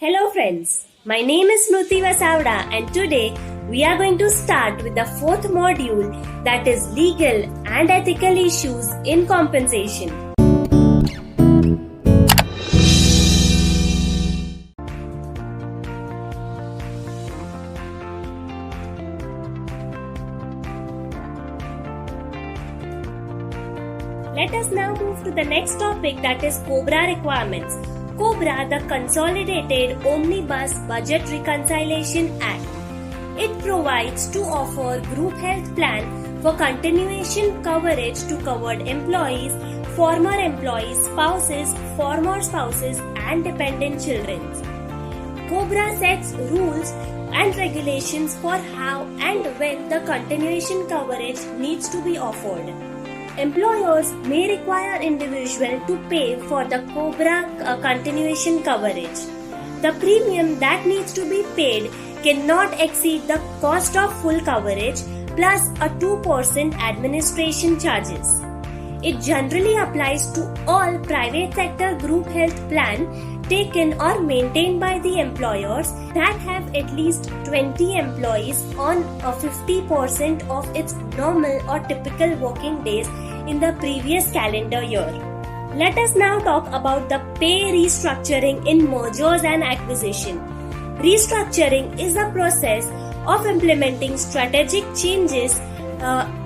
Hello friends, my name is Smruti Vasavda and today we are going to start with the fourth module, that is legal and ethical issues in compensation. Let us now move to the next topic, that is COBRA requirements. COBRA, the Consolidated Omnibus Budget Reconciliation Act. It provides to offer group health plan for continuation coverage to covered employees, former employees, spouses, former spouses and dependent children. COBRA sets rules and regulations for how and when the continuation coverage needs to be offered. Employers may require individual to pay for the COBRA continuation coverage. The premium that needs to be paid cannot exceed the cost of full coverage plus a 2% administration charges. It generally applies to all private sector group health plan taken or maintained by the employers that have at least 20 employees on a 50% of its normal or typical working days in the previous calendar year. Let us now talk about the pay restructuring in mergers and acquisition. Restructuring is the process of implementing strategic changes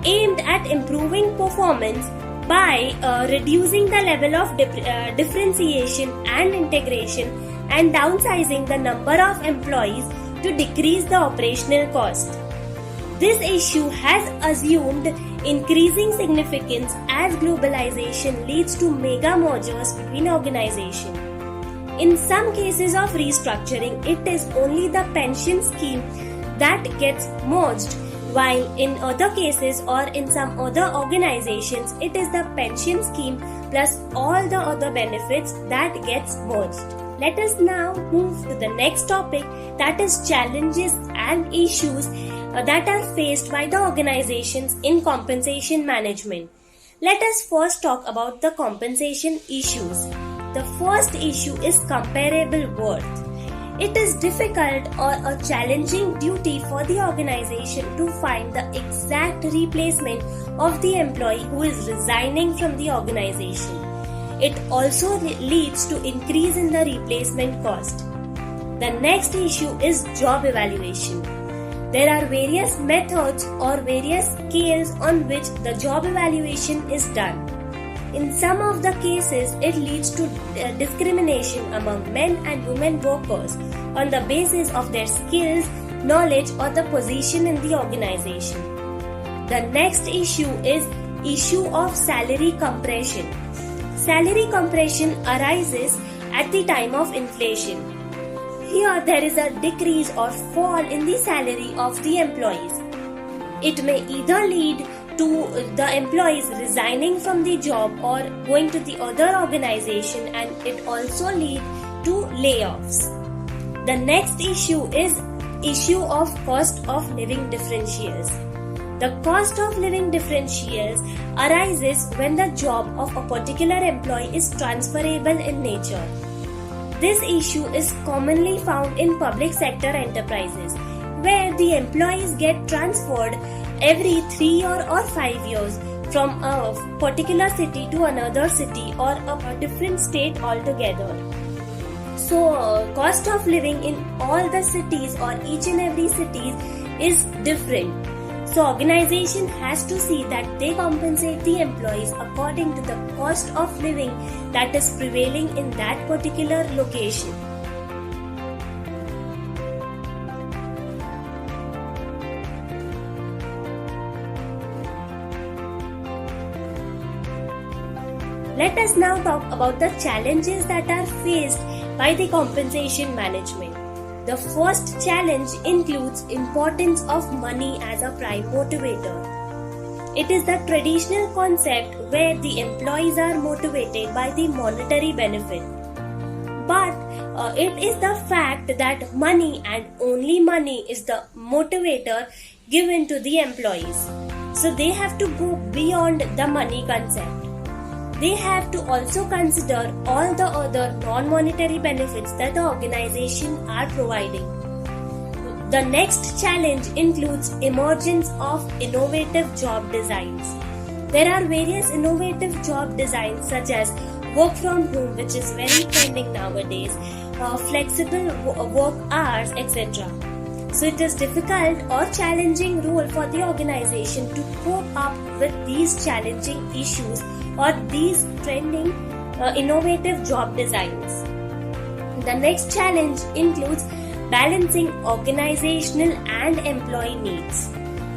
aimed at improving performance by reducing the level of differentiation and integration and downsizing the number of employees to decrease the operational cost. This issue has assumed increasing significance as globalization leads to mega mergers between organizations. In some cases of restructuring, it is only the pension scheme that gets merged, while in other cases or in some other organizations, it is the pension scheme plus all the other benefits that gets merged. Let us now move to the next topic, that is challenges and issues that are faced by the organizations in compensation management. Let us first talk about the compensation issues. The first issue is comparable worth. It is difficult or a challenging duty for the organization to find the exact replacement of the employee who is resigning from the organization. It also leads to increase in the replacement cost. The next issue is job evaluation. There are various methods or various scales on which the job evaluation is done. In some of the cases, it leads to discrimination among men and women workers on the basis of their skills, knowledge or the position in the organization. The next issue is issue of salary compression. Salary compression arises at the time of inflation. Here there is a decrease or fall in the salary of the employees. It may either lead to the employees resigning from the job or going to the other organization, and it also lead to layoffs. The next issue is issue of cost of living differentials. The cost of living differentials arises when the job of a particular employee is transferable in nature. This issue is commonly found in public sector enterprises, where the employees get transferred every 3 or 5 years from a particular city to another city or a different state altogether. So, cost of living in all the cities or each and every city is different. So, organization has to see that they compensate the employees according to the cost of living that is prevailing in that particular location. Let us now talk about the challenges that are faced by the compensation management. The first challenge includes importance of money as a prime motivator. It is the traditional concept where the employees are motivated by the monetary benefit. But it is the fact that money and only money is the motivator given to the employees. So they have to go beyond the money concept. they have to also consider all the other non-monetary benefits that the organization are providing. The next challenge includes emergence of innovative job designs. There are various innovative job designs such as work from home, which is very trending nowadays, flexible work hours, etc. So it is difficult or challenging role for the organization to cope up with these challenging issues or these trending innovative job designs. The next challenge includes balancing organizational and employee needs.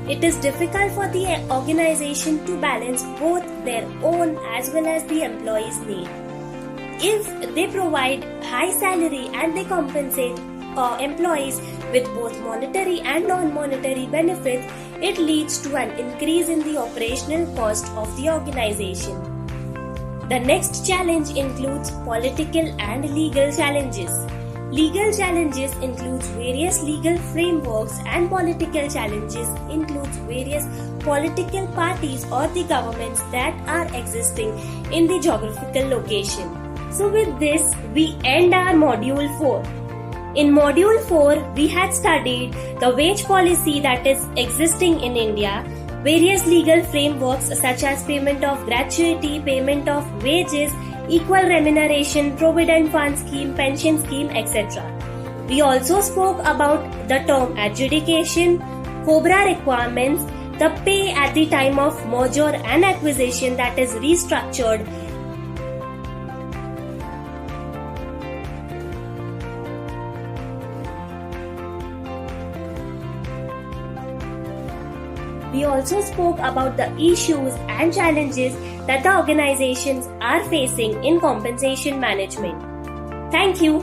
It is difficult for the organization to balance both their own as well as the employees' need. If they provide high salary and they compensate employees with both monetary and non-monetary benefits, it leads to an increase in the operational cost of the organization. The next challenge includes political and legal challenges. Legal challenges includes various legal frameworks and political challenges includes various political parties or the governments that are existing in the geographical location. So with this, we end our module 4. In module 4, we had studied the wage policy that is existing in India, various legal frameworks such as payment of gratuity, payment of wages, equal remuneration, provident fund scheme, pension scheme, etc. We also spoke about the term adjudication, COBRA requirements, the pay at the time of merger and acquisition, that is restructured. We also spoke about the issues and challenges that the organizations are facing in compensation management. Thank you.